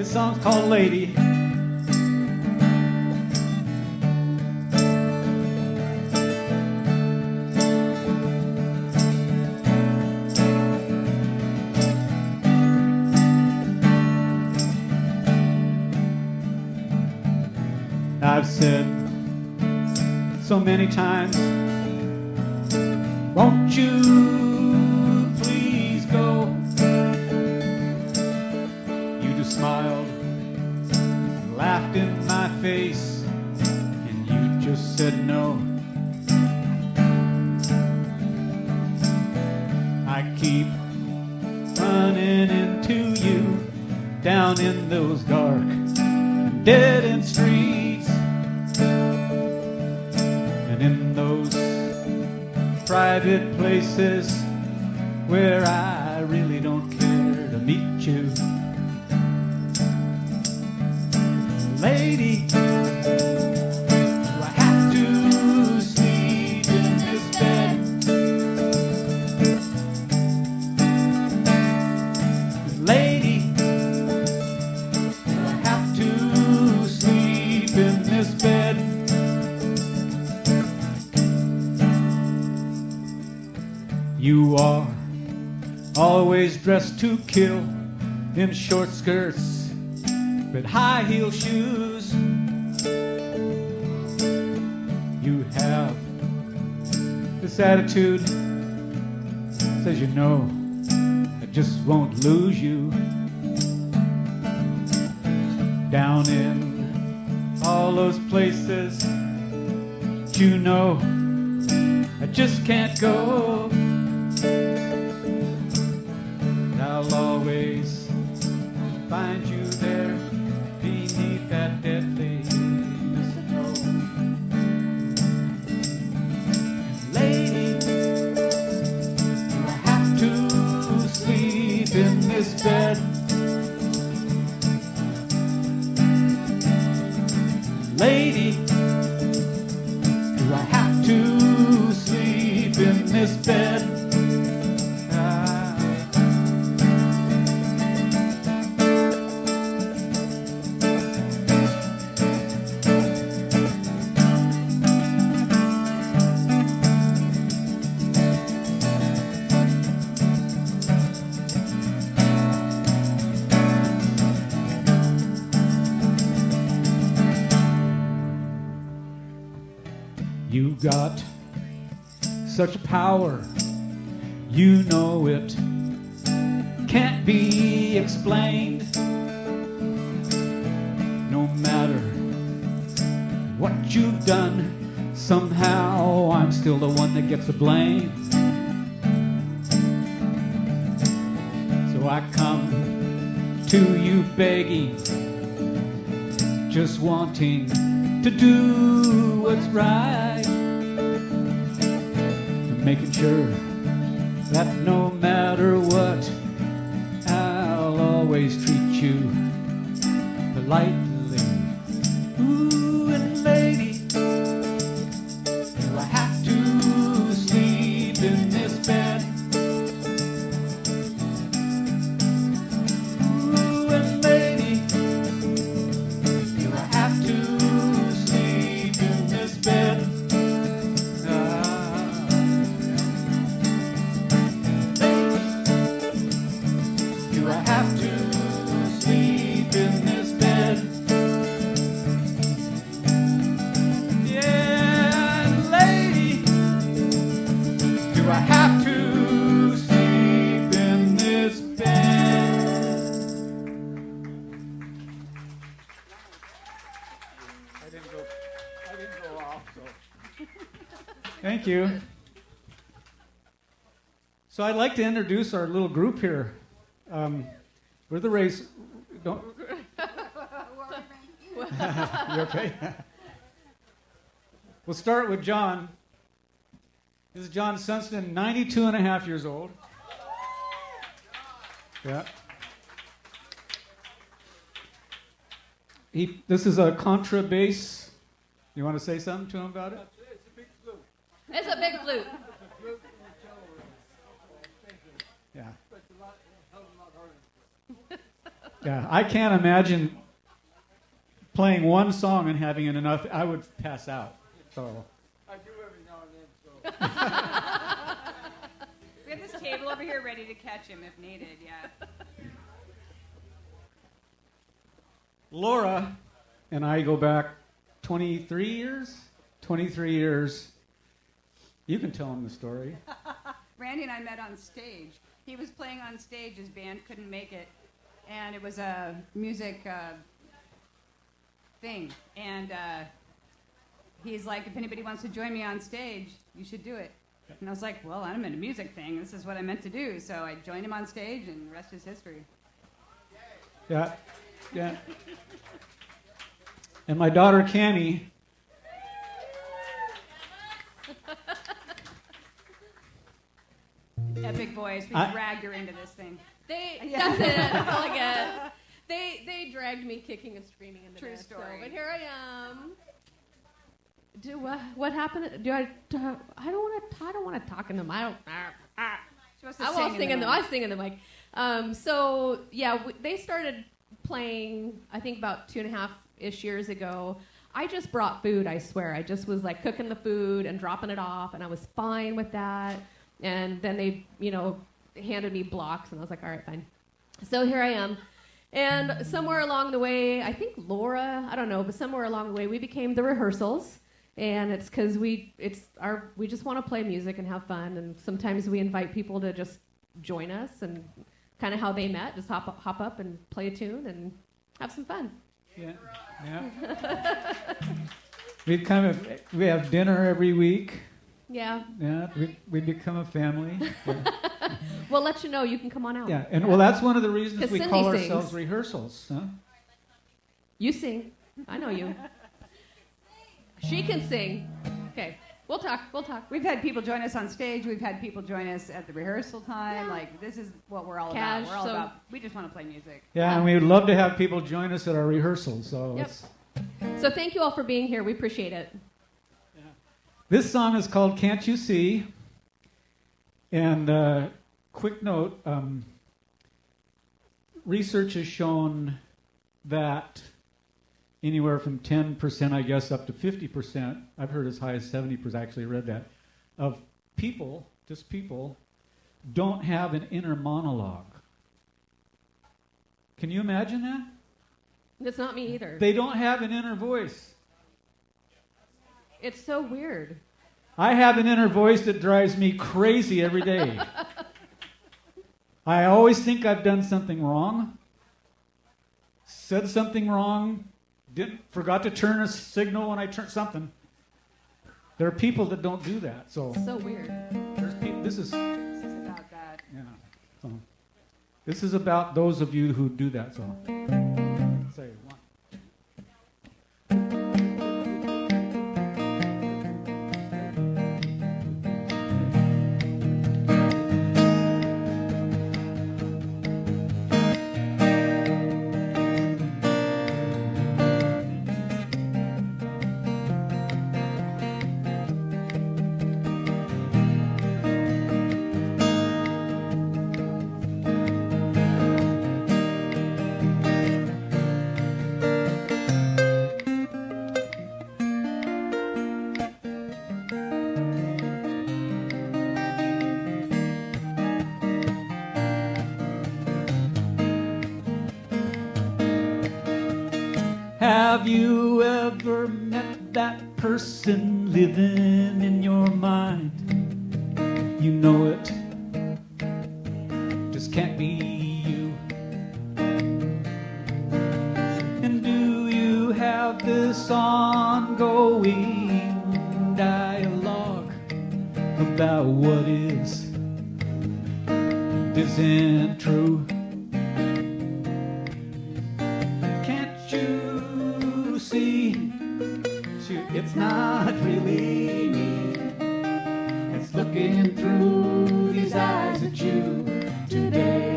This song's called Lady. I've said so many times, won't you please go? You just smiled, laughed in my face, and you just said no. I keep running into you down in those dark, dead-end streets. In those private places where I really don't care to meet you. Lady, do I have to sleep in this bed? Lady, do I have to sleep in this bed? You are always dressed to kill in short skirts with high heel shoes. You have this attitude, says you know I just won't lose you. Down in all those places that you know I just can't go. I'll always find you there beneath that deadly mistletoe. Lady, do I have to sleep in this bed? Lady, do I have to sleep in this bed? You got such power, you know it can't be explained. No matter what you've done, somehow I'm still the one that gets the blame. So I come to you begging, just wanting to do what's right, and making sure that no matter what, I'll always treat you politely. Ooh, and lady, do I have to sleep in this bed? Ooh, and lady, do I have to sleep in this bed? Do I have to sleep in this bed? Yeah, lady, do I have to sleep in this bed? I didn't go off, so. Thank you. So I'd like to introduce our little group here. We're the race. Don't. You okay? We'll start with John. This is John Sunston, 92 and a half years old. Yeah. This is a contrabass. You want to say something to him about it? It's a big flute. It's a big flute. Yeah. Yeah, I can't imagine playing one song and having enough. I would pass out. So. I do every now and then. So. We have this table over here ready to catch him if needed. Yeah. Laura and I go back 23 years. 23 years. You can tell him the story. Randy and I met on stage. He was playing on stage. His band couldn't make it. And it was a music thing. And he's like, if anybody wants to join me on stage, you should do it. And I was like, well, I'm in a music thing. This is what I meant to do. So I joined him on stage, and the rest is history. Yeah, yeah. And my daughter, Cammie, epic voice. We dragged her into this thing. That's it. That's all I get. They dragged me kicking and screaming into True this. story. So, but here I am. What happened? I don't want to talk in the mic. I was singing the mic. So yeah, they started playing. I think about 2.5-ish years ago. I just brought food. I swear. I just was like cooking the food and dropping it off, and I was fine with that. And then they, handed me blocks, and I was like, all right, fine. So here I am. And somewhere along the way, I think Laura, I don't know, but somewhere along the way, we became the Rehearsals. And it's because we just want to play music and have fun. And sometimes we invite people to just join us, and kind of how they met, just hop up and play a tune and have some fun. Yeah. We have dinner every week. Yeah. Yeah, we become a family. Yeah. We'll let you know. You can come on out. Yeah, and well, that's one of the reasons we Cindy call sings. ourselves Rehearsals. Huh? You sing. I know you. She can sing. Okay, we'll talk. We've had people join us on stage. We've had people join us at the rehearsal time. Yeah. Like, this is what we're all Cash, about. We just want to play music. Yeah, and we would love to have people join us at our rehearsals. So Yep. So thank you all for being here. We appreciate it. This song is called Can't You See? And quick note, research has shown that anywhere from 10%, I guess, up to 50%, I've heard as high as 70%, actually read that, of people, just people, don't have an inner monologue. Can you imagine that? That's not me either. They don't have an inner voice. It's so weird. I have an inner voice that drives me crazy every day. I always think I've done something wrong, said something wrong, forgot to turn a signal when I turned something. There are people that don't do that. So weird. This is about that. Yeah. So, this is about those of you who do that. So say one. Have you ever met that person living in your mind? You know it just can't be you. And do you have this ongoing dialogue about what isn't true? It's not really me. It's looking through these eyes at you today.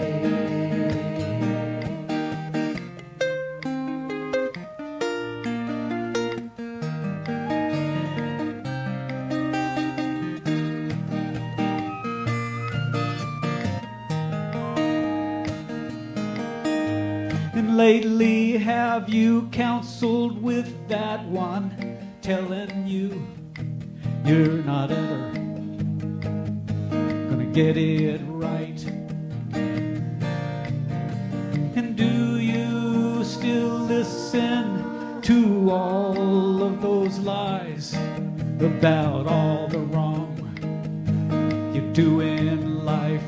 And And lately have you counseled with that one telling you you're not ever gonna get it right? And do you still listen to all of those lies about all the wrong you do in life?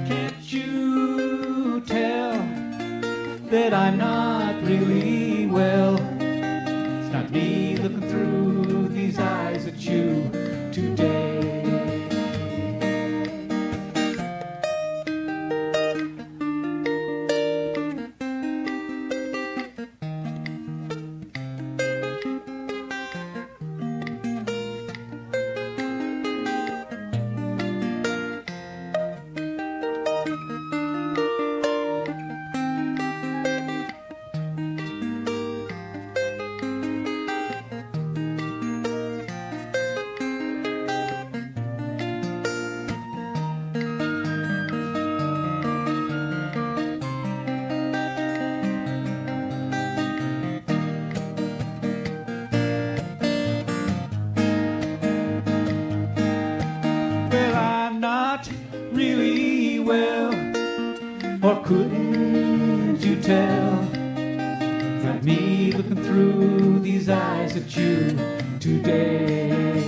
Can't you tell that I'm not really well? It's not me looking through these eyes at you today. Or couldn't you tell that me looking through these eyes at you today?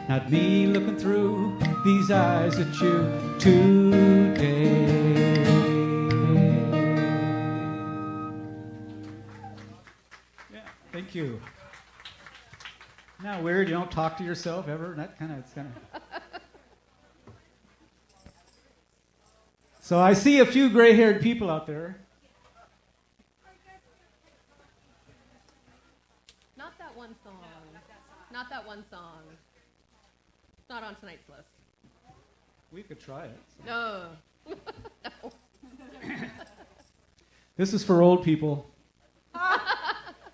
Not me looking through these eyes at you today. Yeah, thank you. Now weird, you don't talk to yourself ever? That kind of, it's kind of. So I see a few gray-haired people out there. Not that one song. Not that one song. Not on tonight's list. We could try it. So. No. No. This is for old people.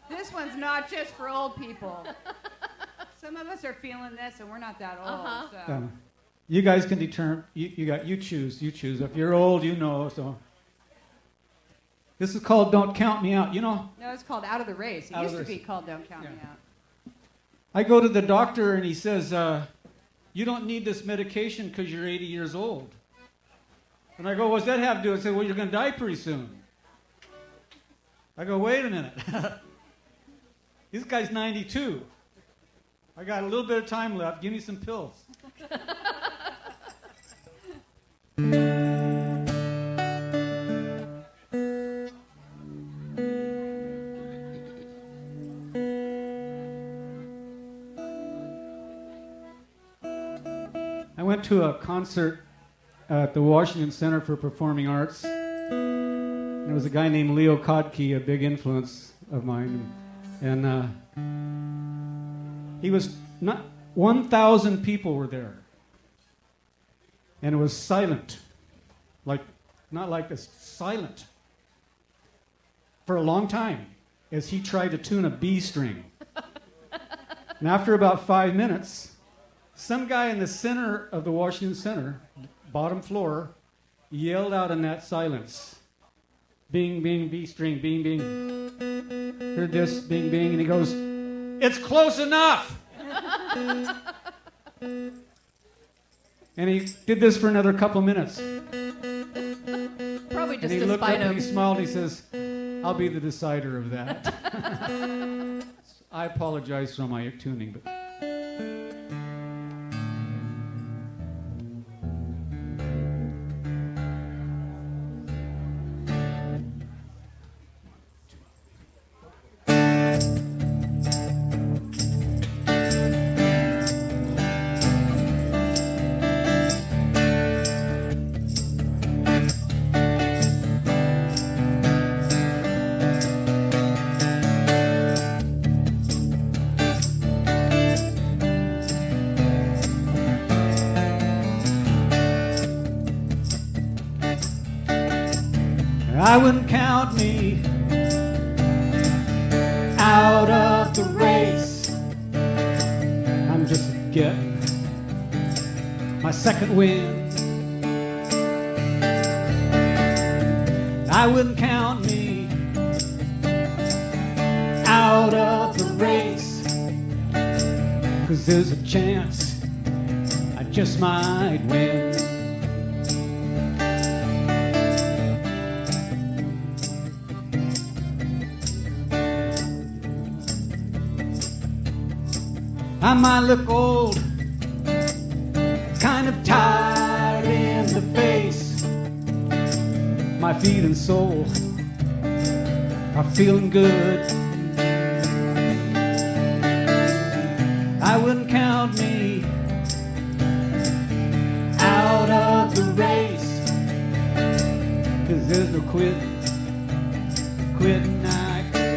This one's not just for old people. Some of us are feeling this, and we're not that old. So. You guys can determine. You choose. You choose. If you're old, you know. So this is called "Don't Count Me Out." You know. No, it's called "Out of the Race." It used to be called "Don't Count Me Out." I go to the doctor and he says, "You don't need this medication because you're 80 years old." And I go, "What's that have to do?" I said, "Well, you're going to die pretty soon." I go, "Wait a minute. This guy's 92. I got a little bit of time left. Give me some pills." I went to a concert at the Washington Center for Performing Arts. There was a guy named Leo Kodke, a big influence of mine. And he was not 1,000 people were there. And it was silent. Not like this, silent. For a long time, as he tried to tune a B string. And after about 5 minutes, some guy in the center of the Washington Center, bottom floor, yelled out in that silence, "Bing, bing, B string, bing, bing." Heard this, bing, bing, and he goes, "It's close enough!" And he did this for another couple minutes. Probably just and he to looked up spite him. and he smiled and he says, "I'll be the decider of that." I apologize for my tuning, but... I wouldn't count me out of the race. I'm just getting my second wind. I wouldn't count me out of the race, 'cause there's a chance I just might win. I might look old, kind of tired in the face. My feet and soul are feeling good. I wouldn't count me out of the race, 'cause there's no quitting I could.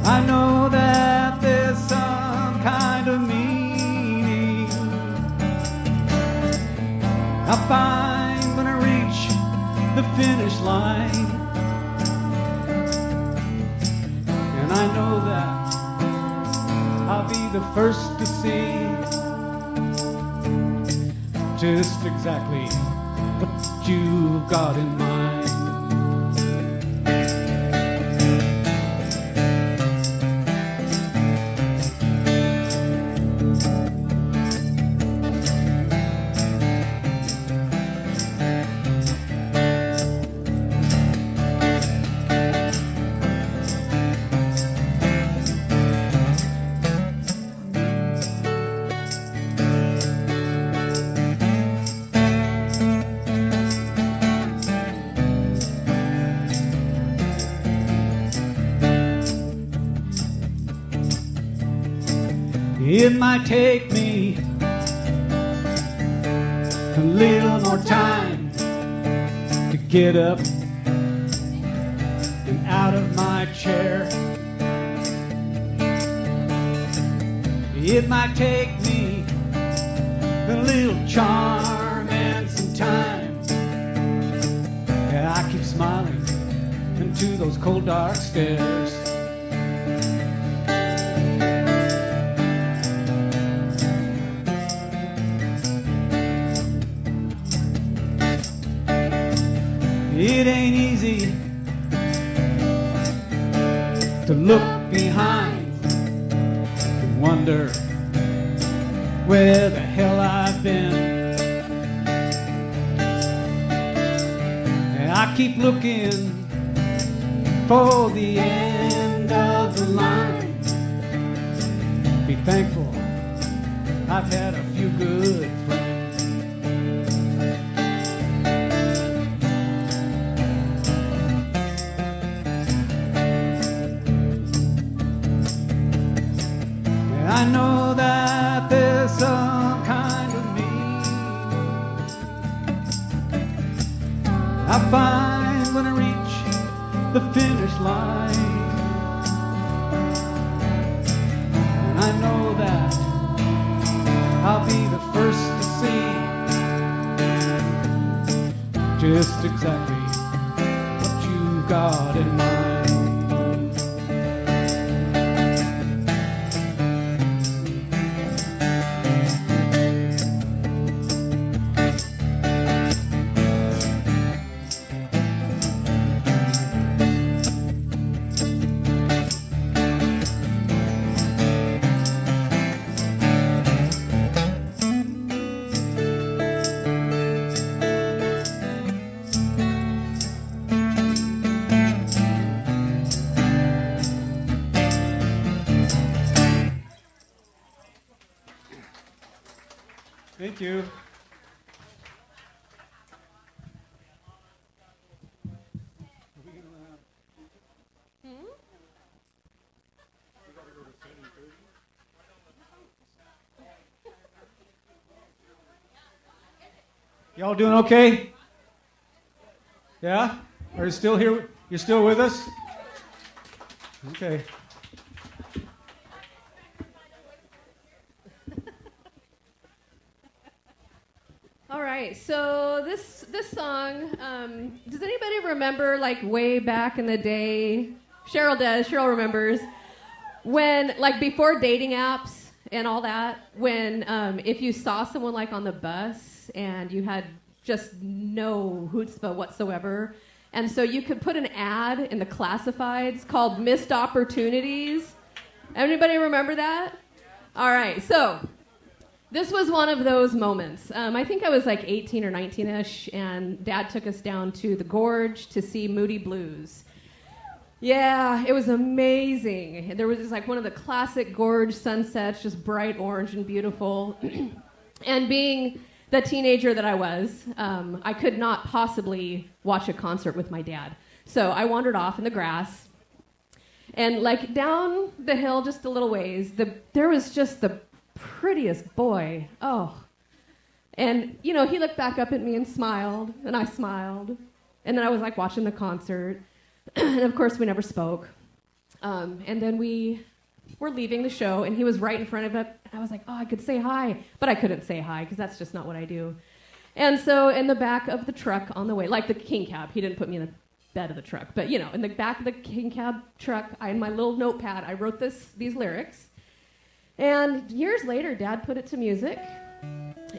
I know that there's some kind of meaning I find when I reach the finish line, and I know that I'll be the first to see just exactly what you've got in mind. It might take me a little more time to get up and out of my chair. It might take me a little charm and some time. Yeah, I keep smiling into those cold dark stairs. It ain't easy to look behind and wonder where the hell I've been. And I keep looking for the end of the line. Be thankful I've had a few good friends. I know that there's some kind of meaning I find when I reach the finish line, and I know that I'll be the first to see just exactly what you've got in mind. Thank you. Y'all doing okay? Yeah? Are you still here? You're still with us? Okay. All right, so this song, does anybody remember, like, way back in the day? Cheryl does. Cheryl remembers. when, like, before dating apps and all that, when if you saw someone, like, on the bus and you had just no chutzpah whatsoever, and so you could put an ad in the classifieds called Missed Opportunities. Anybody remember that? All right, so this was one of those moments. I think I was like 18 or 19-ish, and Dad took us down to the Gorge to see Moody Blues. Yeah, it was amazing. There was like one of the classic Gorge sunsets, just bright orange and beautiful. And being the teenager that I was, I could not possibly watch a concert with my dad. So I wandered off in the grass. And like down the hill just a little ways, there was just the prettiest boy. Oh. And, you know, he looked back up at me and smiled, and I smiled. And then I was like watching the concert. And of course, we never spoke. And then we were leaving the show, and he was right in front of it. And I was like, oh, I could say hi. But I couldn't say hi, because that's just not what I do. And so in the back of the truck on the way, like the King Cab, he didn't put me in the bed of the truck. But, you know, in the back of the King Cab truck, in my little notepad, I wrote these lyrics. And years later, Dad put it to music.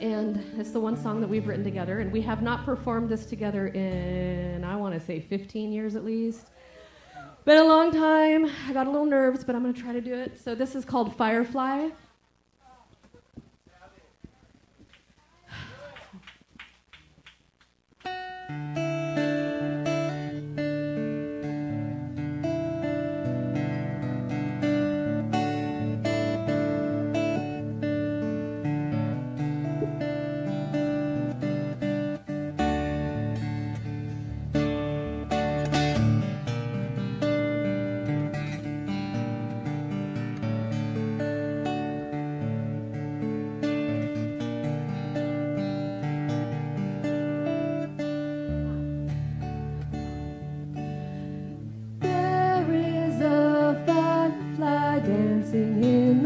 And it's the one song that we've written together. And we have not performed this together in, I want to say, 15 years at least. Been a long time. I got a little nervous, but I'm going to try to do it. So this is called Firefly. Dancing in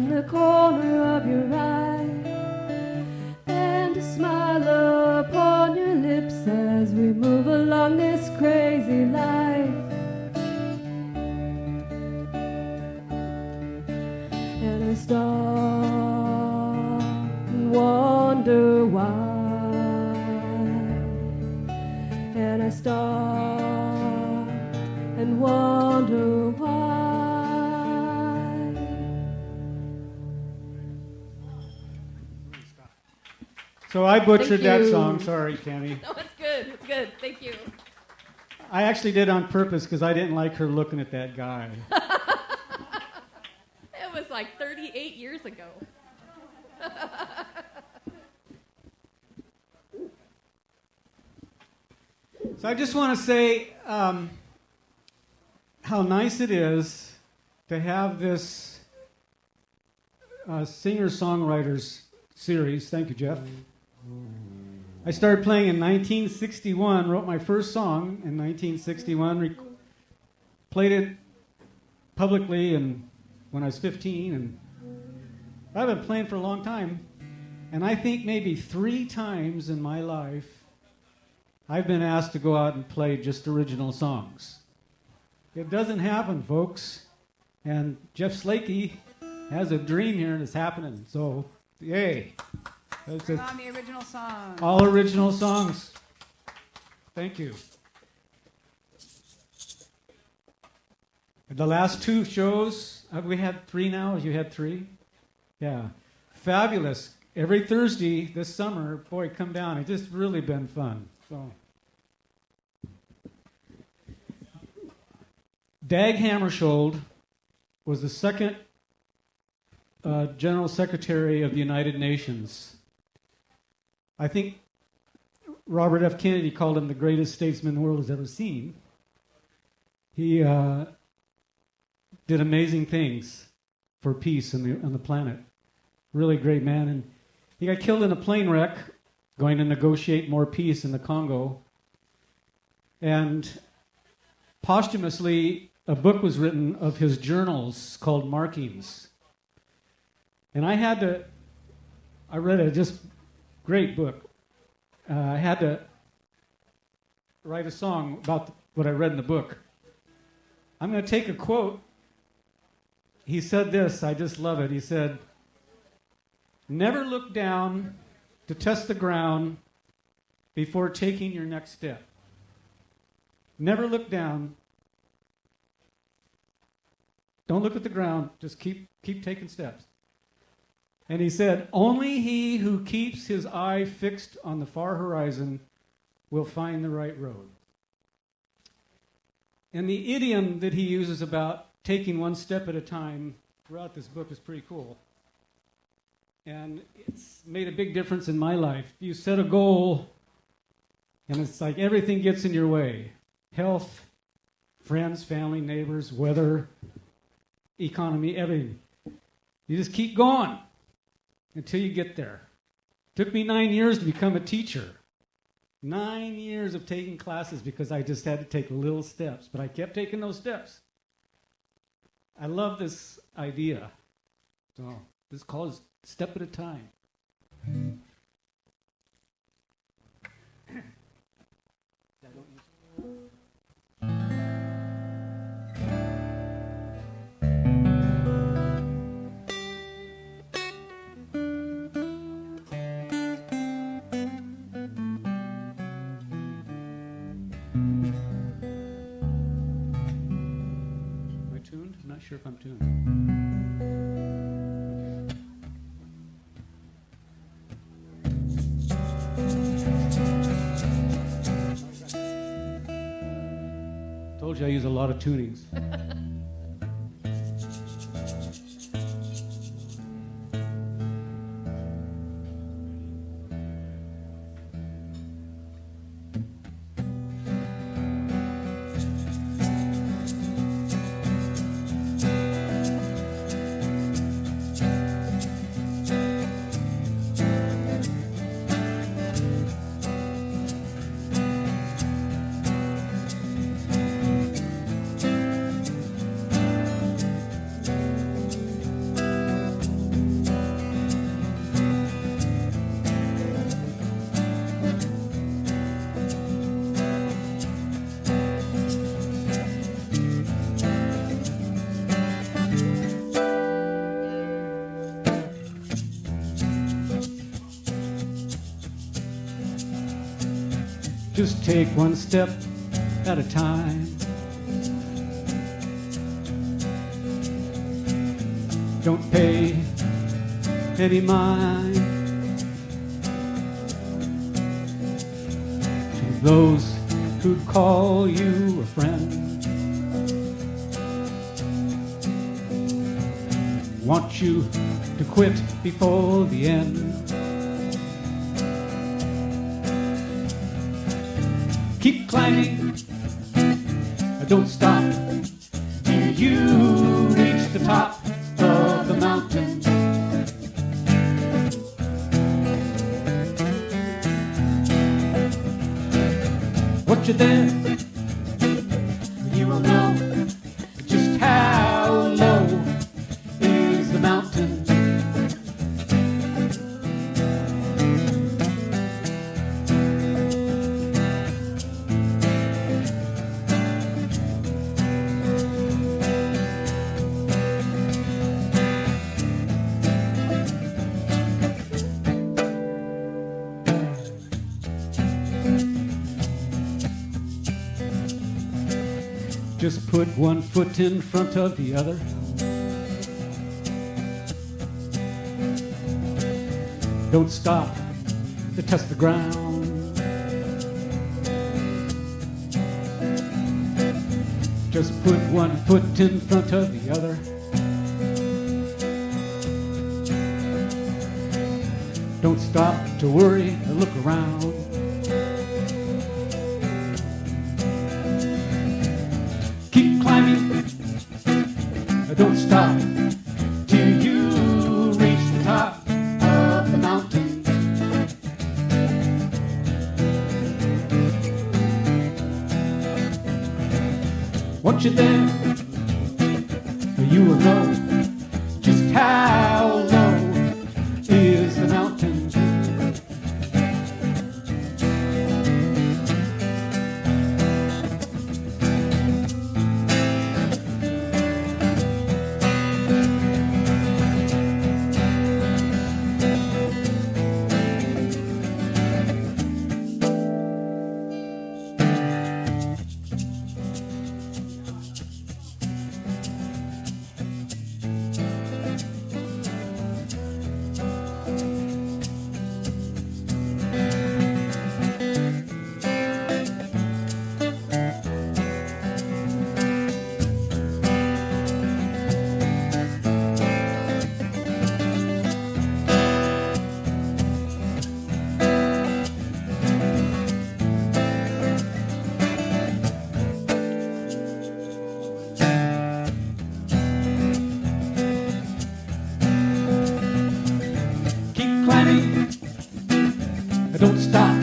the corner of your eye, and a smile upon your lips as we move along this crazy life. And I stop and wonder why, and I stop and wonder why. So I butchered that you. song. Sorry, Tammy. No, it's good. It's good. Thank you. I actually did on purpose because I didn't like her looking at that guy. It was like 38 years ago. So I just want to say how nice it is to have this singer-songwriters series. Thank you, Jeff. I started playing in 1961, wrote my first song in 1961, played it publicly when I was 15, and I've been playing for a long time. And I think maybe 3 times in my life I've been asked to go out and play just original songs. It doesn't happen, folks. And Jeff Slakey has a dream here and it's happening. So, yay. Bring on the original song. All original songs. Thank you. The last 2 shows, have we had 3 now? You had 3? Yeah. Fabulous. Every Thursday this summer, boy, come down. It's just really been fun. So, Dag Hammarskjöld was the second General Secretary of the United Nations. I think Robert F. Kennedy called him the greatest statesman the world has ever seen. He did amazing things for peace on the planet. Really great man. And he got killed in a plane wreck going to negotiate more peace in the Congo. And posthumously, a book was written of his journals called Markings. And I read it, just great book. I had to write a song about what I read in the book. I'm going to take a quote. He said this, I just love it. He said, "Never look down to test the ground before taking your next step." Never look down. Don't look at the ground. Just keep taking steps. And he said, "Only he who keeps his eye fixed on the far horizon will find the right road." And the idiom that he uses about taking one step at a time throughout this book is pretty cool. And it's made a big difference in my life. You set a goal, and it's like everything gets in your way. Health, friends, family, neighbors, weather, economy, everything. You just keep going until you get there. It took me 9 years to become a teacher. 9 years of taking classes because I just had to take little steps, but I kept taking those steps. I love this idea. So this is called Step at a Time. Sure if I'm tuned. Told you I use a lot of tunings. Just take one step at a time. Don't pay any mind. those who'd call you a friend want you to quit before the end. Keep climbing, don't stop till you reach the top of the mountain. Once you're there, you will know just how low is the mountain. Just put one foot in front of the other. Don't stop to touch the ground. Just put one foot in front of the other. Don't stop to worry or look around. Keep climbing, don't stop till you reach the top of the mountain. Once you're there, you will know just how low is the mountain. Don't stop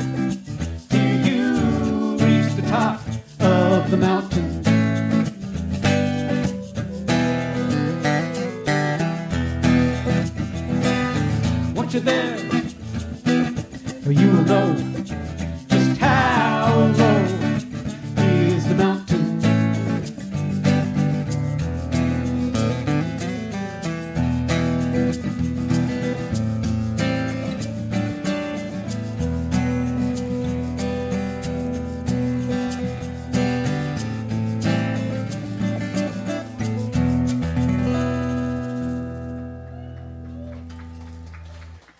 till you reach the top of the mountain. Once you're there, you will know just how low is the mountain.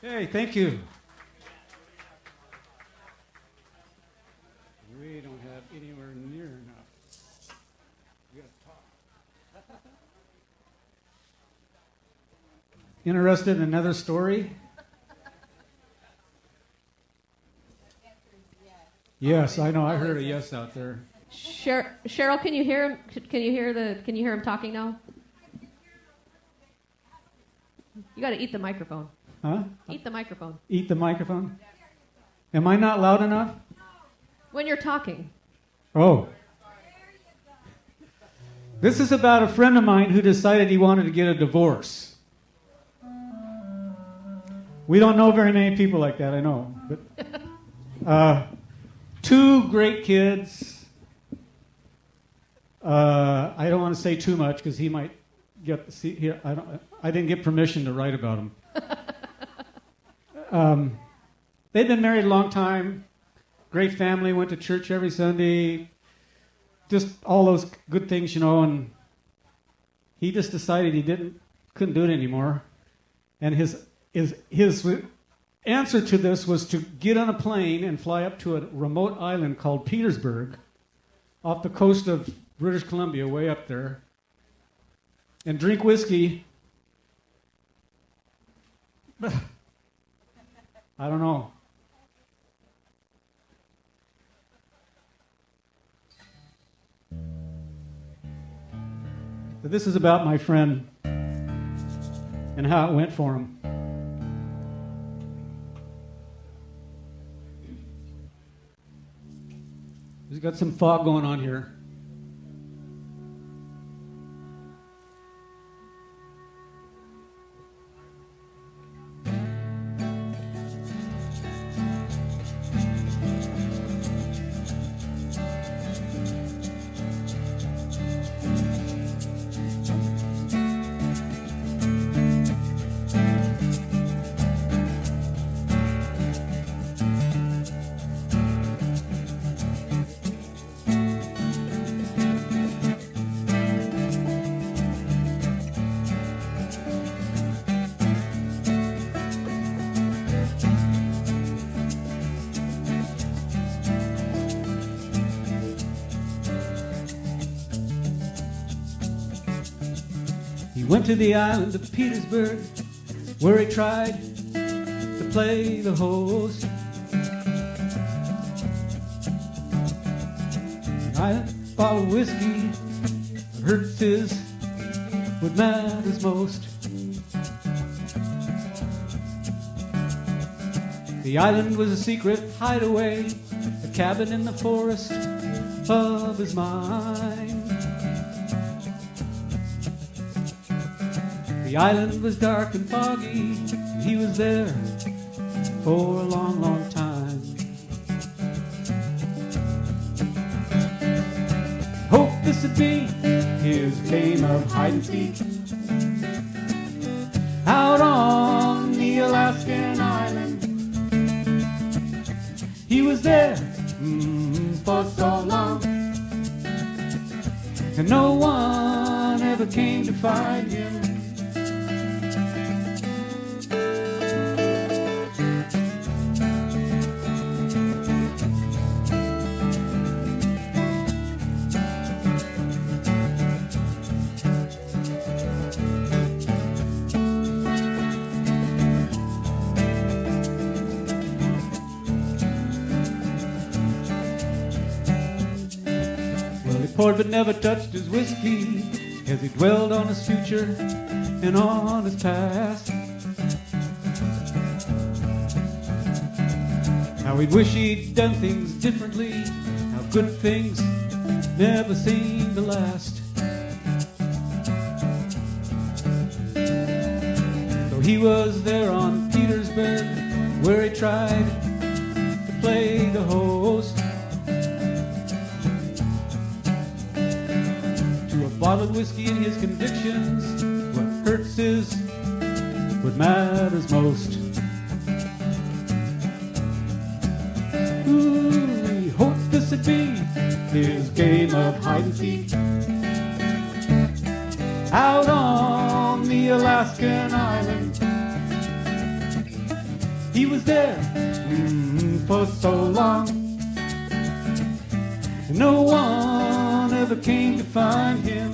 Hey, thank you. We don't have anywhere near enough. We gotta talk. Interested in another story? Yes, I know. I heard a yes out there. Cheryl, can you hear him? Can you hear him talking now? You got to eat the microphone. Huh? Eat the microphone. Eat the microphone? Am I not loud enough? When you're talking. Oh. This is about a friend of mine who decided he wanted to get a divorce. We don't know very many people like that, I know. But two great kids. I don't want to say too much because he might get see here. I didn't get permission to write about him. They'd been married a long time. Great family, went to church every Sunday. Just all those good things, you know. And he just decided he couldn't do it anymore. And his answer to this was to get on a plane and fly up to a remote island called Petersburg off the coast of British Columbia, way up there, and drink whiskey. I don't know. But this is about my friend and how it went for him. We've got some fog going on here. Went to the island of Petersburg, where he tried to play the host. The island bottle of whiskey hurts his what matters most. The island was a secret hideaway, a cabin in the forest of his mind. The island was dark and foggy, and he was there for a long, long time. Hope this would be his game of hide and seek out on the Alaskan island. He was there for so long, and no one ever came to find him. Poured but never touched his whiskey as he dwelled on his future and on his past. How he'd wish he'd done things differently, how good things never seemed to last. So he was there on Petersburg, where he tried to play the host. Bottled whiskey in his convictions, what hurts is what matters most. Ooh, he hoped this would be his game of hide and seek out on the Alaskan island. He was there for so long, and no one ever came to find him.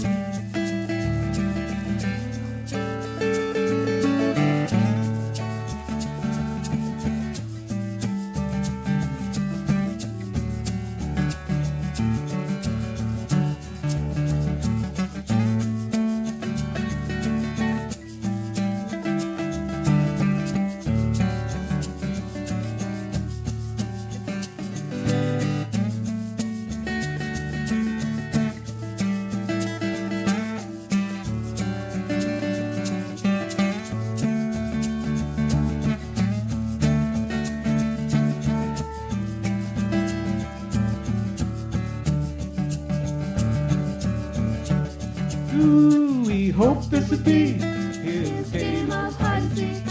Ooh, we hope this would be his game of hide and seek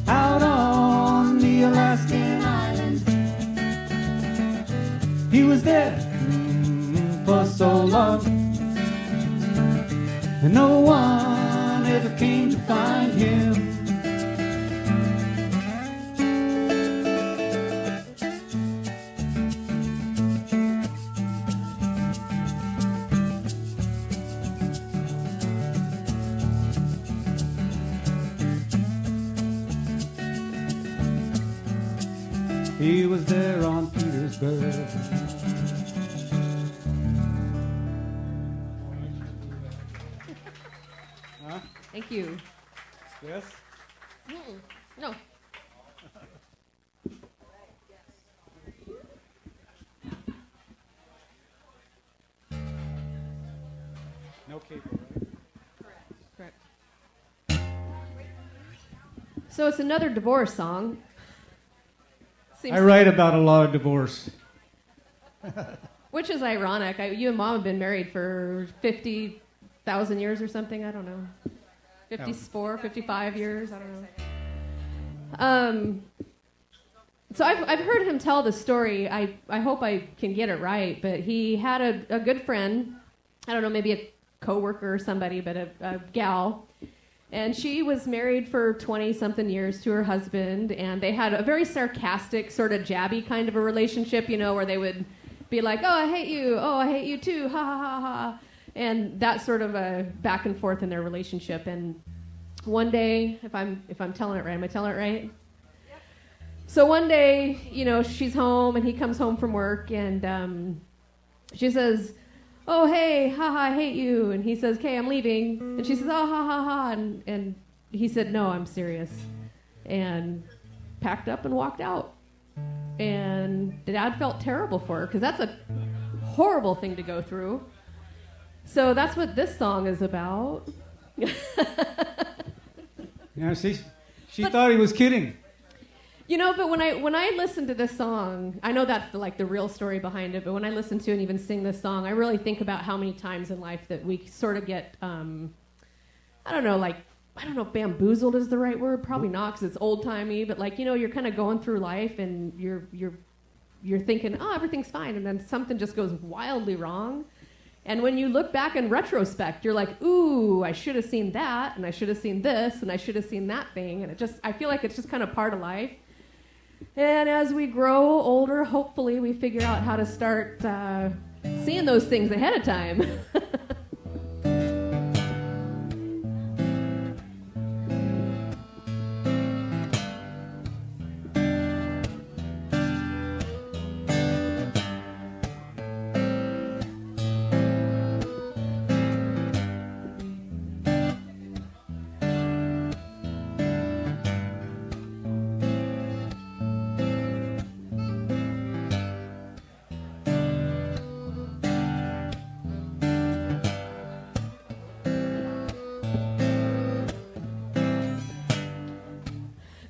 out on the Alaskan island. He was there for so long, and no one ever came to find him. He was there on Petersburg. Huh? Thank you. Yes? No. No cable, right? Correct. So it's another divorce song. I write about a lot of divorce. Which is ironic. You and Mom have been married for 50,000 years or something. I don't know. 54, 55 years. I don't know. So I've heard him tell the story. I hope I can get it right. But he had a good friend. I don't know, maybe a coworker or somebody, but a gal. And she was married for 20-something years to her husband, and they had a very sarcastic, sort of jabby kind of a relationship, you know, where they would be like, oh, I hate you, oh, I hate you too, ha, ha, ha, ha. And that sort of a back and forth in their relationship. And one day, if I'm telling it right, am I telling it right? Yep. So one day, you know, she's home, and he comes home from work, and she says, oh, hey, haha, I hate you. And he says, okay, I'm leaving. And she says, oh, ha, ha, ha. And he said, no, I'm serious. And packed up and walked out. And Dad felt terrible for her, because that's a horrible thing to go through. So that's what this song is about. Yeah, she thought he was kidding. You know, but when I listen to this song, I know that's the real story behind it, but when I listen to and even sing this song, I really think about how many times in life that we sort of get, I don't know if bamboozled is the right word, probably not, because it's old-timey, but you're kind of going through life and you're thinking, oh, everything's fine, and then something just goes wildly wrong. And when you look back in retrospect, you're like, ooh, I should have seen that, and I should have seen this, and I should have seen that thing, and I feel like it's just kind of part of life. And as we grow older, hopefully we figure out how to start seeing those things ahead of time.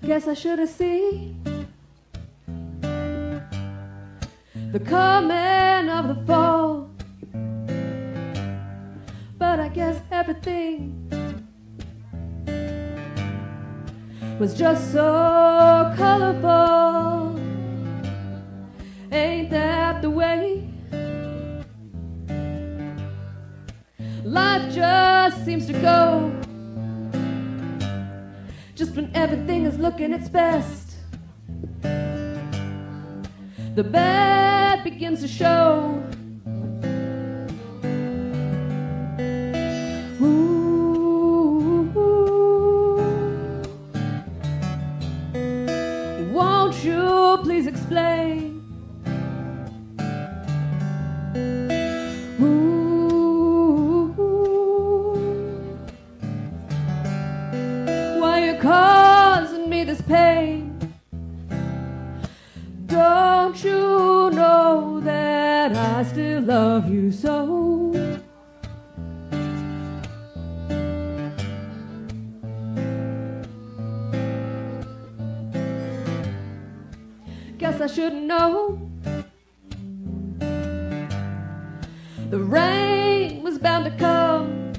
Guess I should have seen the coming of the fall, but I guess everything was just so colorful. Ain't that the way life just seems to go? Just when everything is looking its best, the bad begins to show. Ooh, won't you please explain? Causing me this pain. Don't you know that I still love you so? Guess I shouldn't know. The rain was bound to come,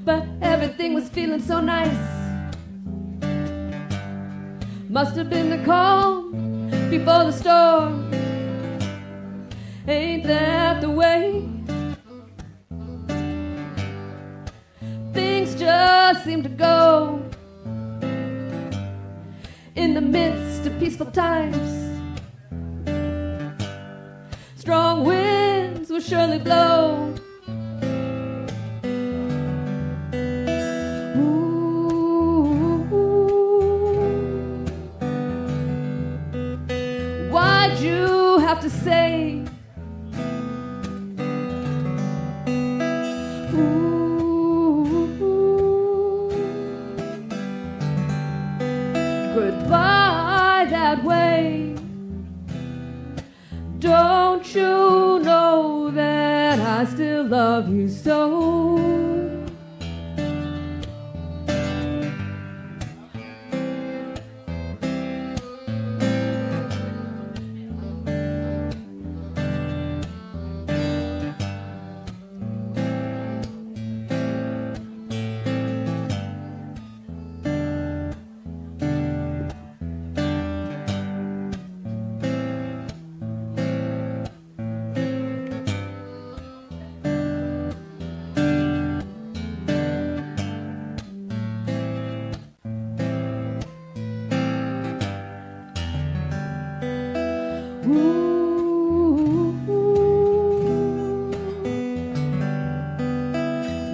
but everything was feeling so nice. Must have been the calm before the storm. Ain't that the way? Things just seem to go in the midst of peaceful times. Strong winds will surely blow. love you so.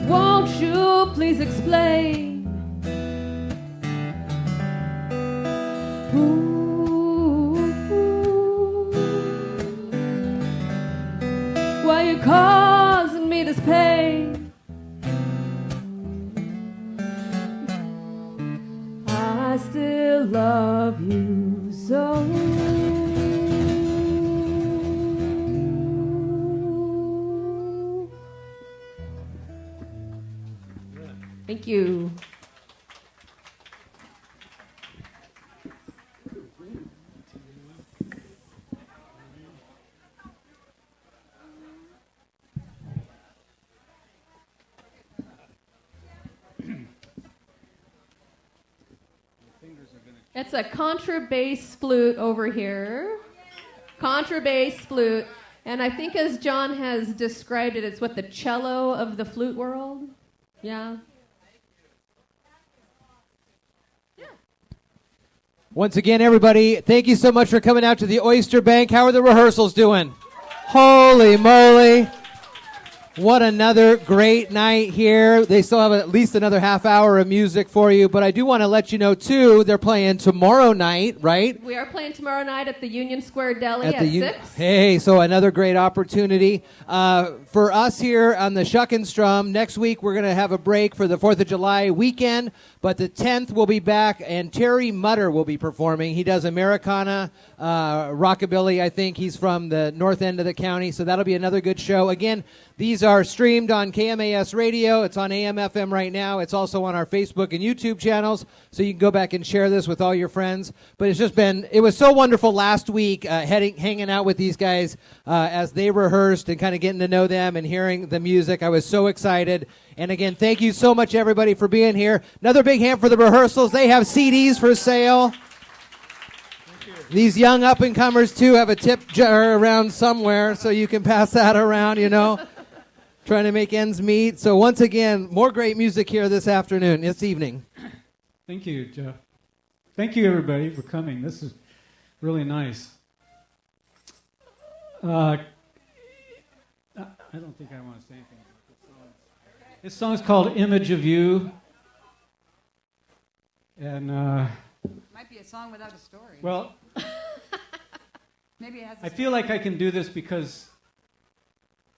Won't you please explain why you're causing me this pain? I still love you so. Thank you. That's a contrabass flute over here. Contrabass flute. And I think as John has described it, it's what the cello of the flute world. Yeah. Once again, everybody, thank you so much for coming out to the Oyster Bank. How are the rehearsals doing? Holy moly. What another great night here. They still have at least another half hour of music for you, but I do want to let you know, too, they're playing tomorrow night, right? We are playing tomorrow night at the Union Square Deli at 6. Hey, so another great opportunity. For us here on the Shuck and Strum, next week we're going to have a break for the 4th of July weekend, but the 10th we'll be back, and Terry Mutter will be performing. He does Americana, rockabilly, I think. He's from the north end of the county, so that'll be another good show. Again, these are streamed on KMAS radio. It's on AM FM right now. It's also on our Facebook and YouTube channels, so you can go back and share this with all your friends. But it's just been, it was so wonderful last week hanging out with these guys as they rehearsed and kind of getting to know them and hearing the music. I was so excited. And again, thank you so much, everybody, for being here. Another big hand for the rehearsals. They have CDs for sale. These young up-and-comers, too, have a tip jar around somewhere, so you can pass that around, you know, trying to make ends meet. So once again, more great music here this evening. Thank you, Jeff. Thank you, everybody, for coming. This is really nice. I don't think I want to say anything about this song. This song is called Image of You. And might be a song without a story. Well, maybe it has. I feel like I can do this because,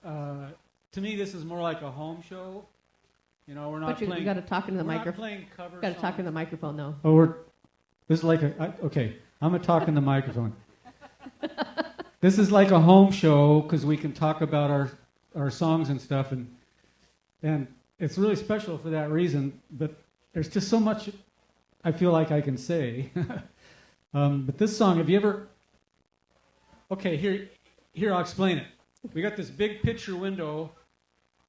to me, this is more like a home show. You know, we're not playing. But you got to talk into the microphone. Not playing cover. Got to talk into the microphone, though. Oh, this is like okay. I'm gonna talk in the microphone. This is like a home show because we can talk about our songs and stuff, and it's really special for that reason. But there's just so much I feel like I can say. But this song, have you ever? Okay, here I'll explain it. We got this big picture window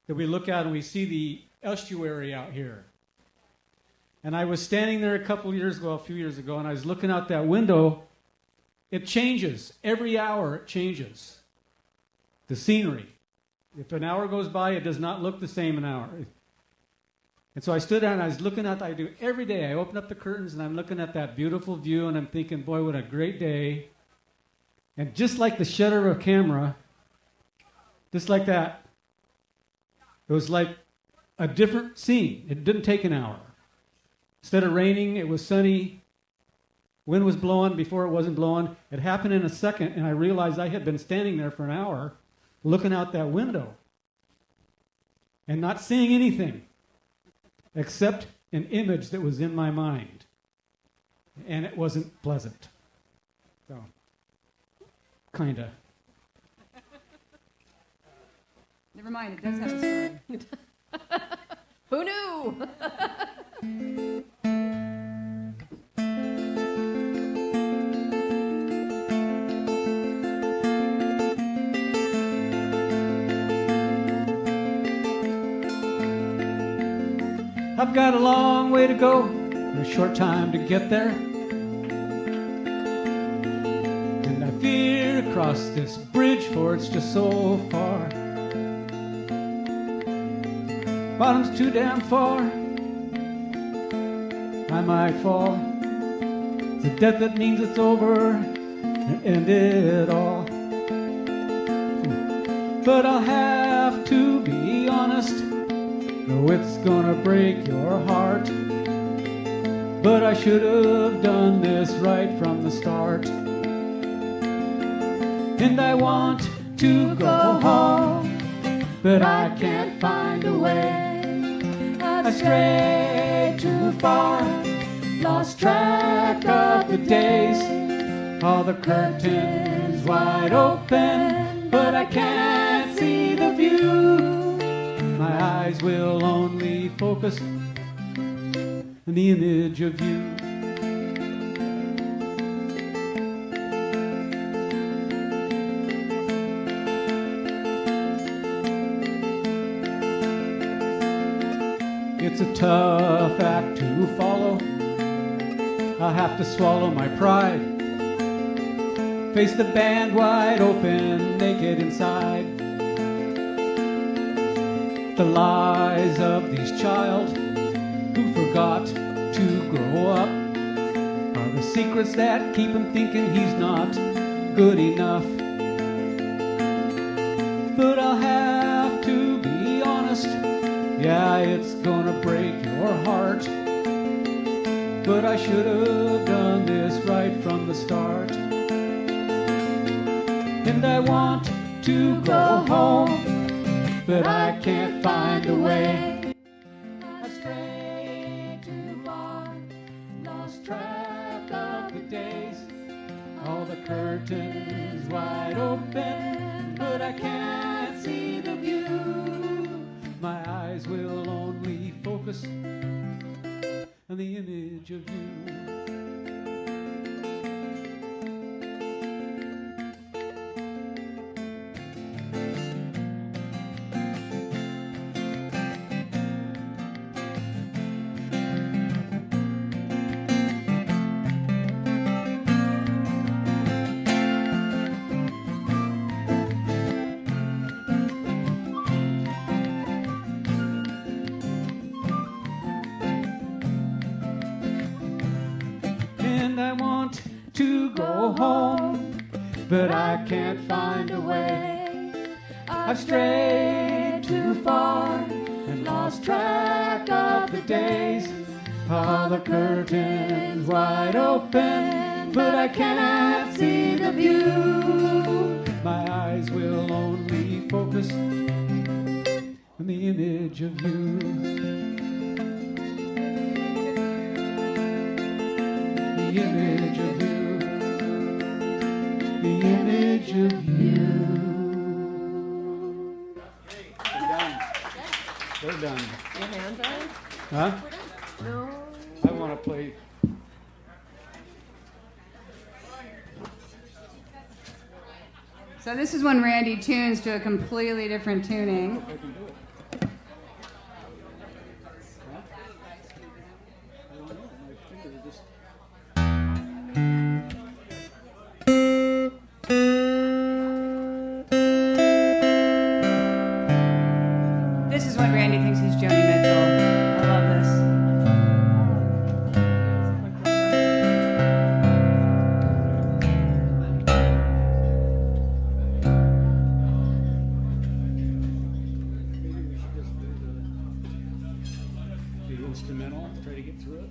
that we look out and we see the estuary out here. And I was standing there a few years ago, and I was looking out that window. It changes. Every hour it changes. The scenery. If an hour goes by, it does not look the same an hour. And so I stood there and I was looking out, I do every day. I open up the curtains and I'm looking at that beautiful view and I'm thinking, boy, what a great day. And just like the shutter of a camera, just like that, it was like a different scene. It didn't take an hour. Instead of raining, it was sunny. Wind was blowing before it wasn't blowing. It happened in a second, and I realized I had been standing there for an hour looking out that window and not seeing anything except an image that was in my mind. And it wasn't pleasant. So, kind of. Never mind, it does have a story. Who knew? I've got a long way to go, and a short time to get there. And I fear to cross this bridge, for it's just so far. Bottom's too damn far. I might fall. It's a death that means it's over and end it all. But I'll have to be honest. No, it's gonna break your heart. But I should have done this right from the start. And I want to go home, but I can't find a way. I've strayed too far, lost track of the days. All the curtains wide open, but I can't see the view. My eyes will only focus on the image of you. It's a tough act to follow. I'll have to swallow my pride. Face the band wide open, naked inside. The lies of these child who forgot to grow up are the secrets that keep him thinking he's not good enough. But I'll have to be honest. Yeah, it's gonna break your heart. But I should have done this right from the start. And I want to go home, but I can't find a way. I strayed too far, lost track of the days. All the curtains wide open, but I can't see the view. My eyes will only focus on the image of you. But I can't find a way. I've strayed too far and lost track of the days. All the curtains wide open, but I cannot see the view. My eyes will only focus on the image of you. The image of you. The image of you. They're done. They're done. Your hands are? Huh? No. I want to play. So this is when Randy tunes to a completely different tuning. This is when Randy thinks he's Joni Mitchell. I love this. Maybe we should just do the instrumental, try to get through it.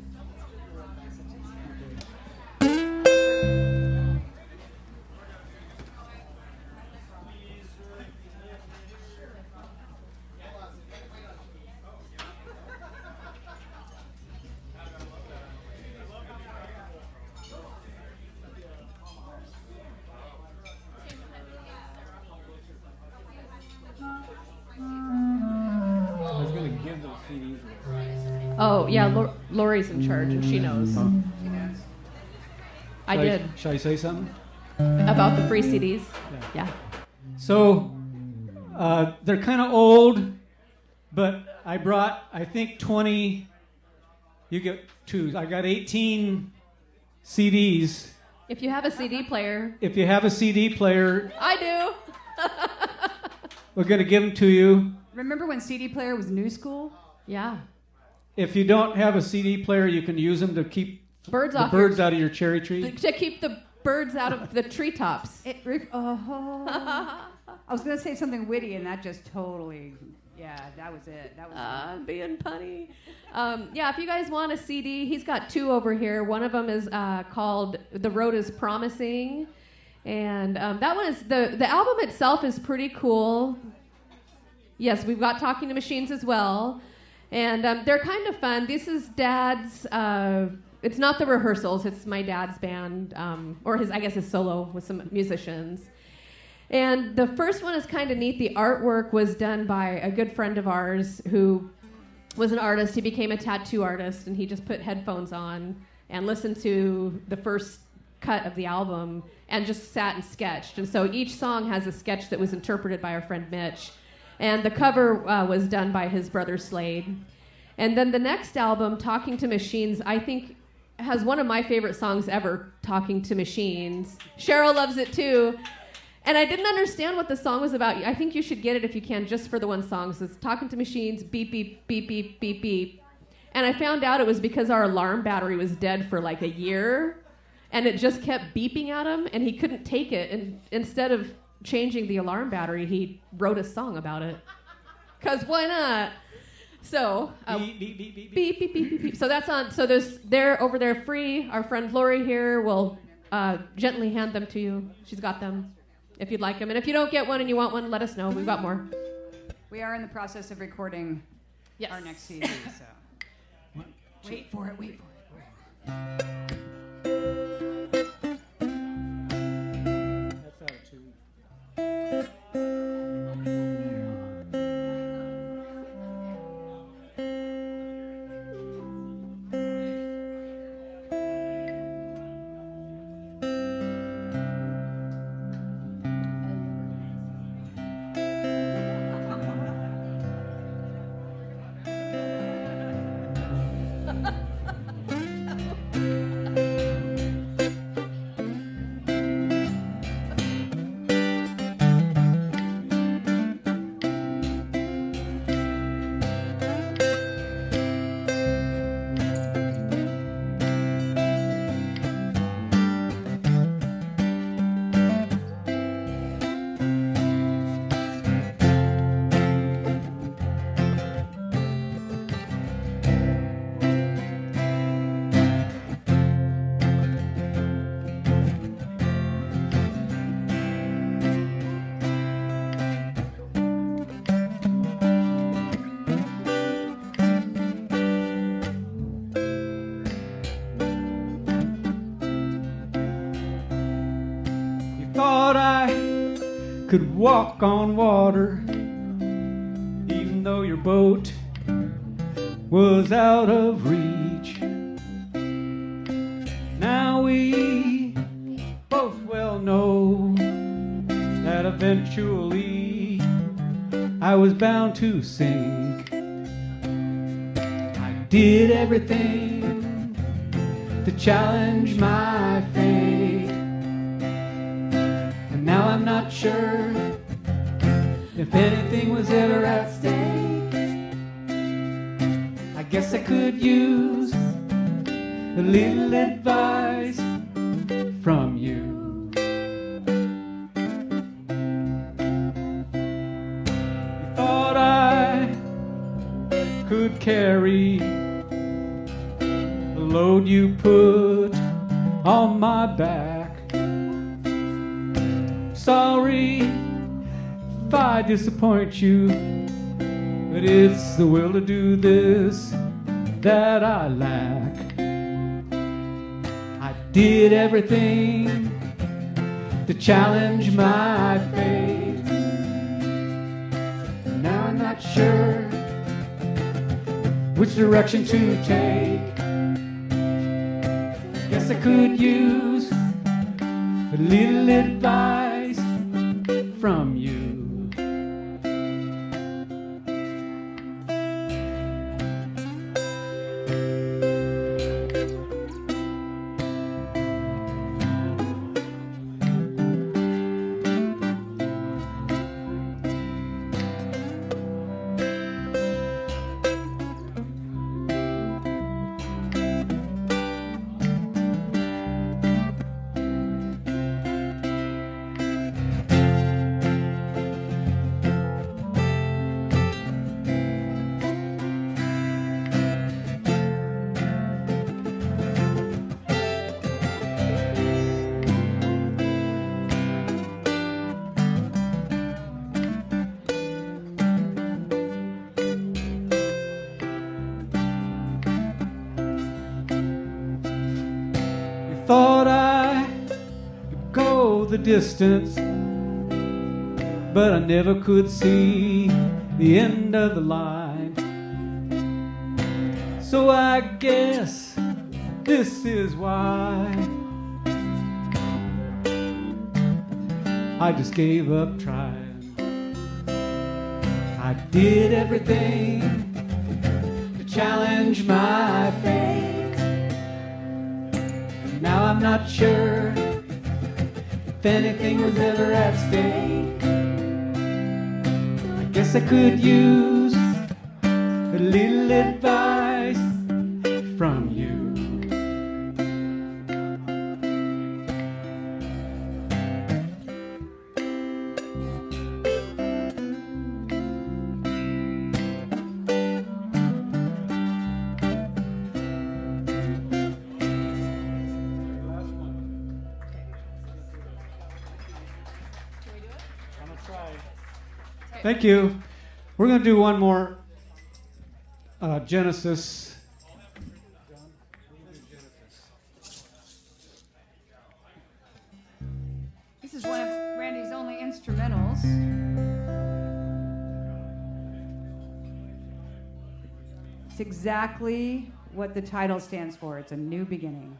CDs? Oh, yeah, Lori's in charge, and she knows. Huh? I did. Shall I say something? About the free CDs? Yeah. So, they're kind of old, but I brought, I think, 20. You get 2. I got 18 CDs. If you have a CD player. If you have a CD player. I do. We're going to give them to you. Remember when CD player was new school? Yeah. If you don't have a CD player, you can use them to keep birds out of your cherry tree. To keep the birds out of the treetops. I was going to say something witty, and that just totally, that was it. That was being punny. If you guys want a CD, he's got 2 over here. One of them is called The Road is Promising. And that one is, the album itself is pretty cool. Yes, we've got Talking to Machines as well. And they're kind of fun. This is Dad's, it's not the rehearsals, it's my dad's band, or his solo with some musicians. And the first one is kind of neat. The artwork was done by a good friend of ours who was an artist. He became a tattoo artist, and he just put headphones on and listened to the first cut of the album and just sat and sketched. And so each song has a sketch that was interpreted by our friend Mitch. And the cover was done by his brother Slade. And then the next album, Talking to Machines, I think has one of my favorite songs ever, Talking to Machines. Cheryl loves it too. And I didn't understand what the song was about. I think you should get it if you can, just for the one song. So it's Talking to Machines, beep, beep, beep, beep, beep, beep. And I found out it was because our alarm battery was dead for like a year, and it just kept beeping at him, and he couldn't take it. And instead of changing the alarm battery, he wrote a song about it. Because why not? So, beep, beep, beep, beep, beep, beep, beep, beep, beep. So that's on. So they're over there free. Our friend Lori here will gently hand them to you. She's got them if you'd like them. And if you don't get one and you want one, let us know. We've got more. We are in the process of recording our next CD. So wait for it. That's out of 2. Could walk on water, even though your boat was out of reach. Now we both well know that eventually I was bound to sink. I did everything to challenge my fate. Now I'm not sure if anything was ever at stake. I guess I could use a little advice from you. You thought I could carry the load you put on my back. Sorry if I disappoint you, but it's the will to do this that I lack. I did everything to challenge my fate. Now I'm not sure which direction to take. Guess I could use a little advice from you. Thought I could go the distance, but I never could see the end of the line. So I guess this is why I just gave up trying. I did everything to challenge my fate. Now I'm not sure if anything was ever at stake. I guess I could use a little advice from you. Thank you. We're going to do one more Genesis. This is one of Randy's only instrumentals. It's exactly what the title stands for. It's a new beginning.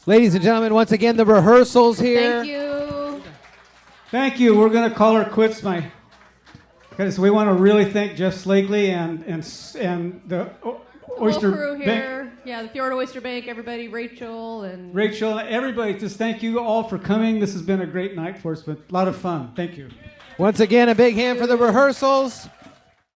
Ladies and gentlemen, once again, the rehearsals here. Thank you. Thank you. We're going to call her quits, because we want to really thank Jeff Slagley and the Oyster whole crew Bank. here. Yeah, the Fjord Oyster Bank, everybody, Rachel, everybody. Just thank you all for coming. This has been a great night for us, but a lot of fun. Thank you. Once again, a big hand for the rehearsals.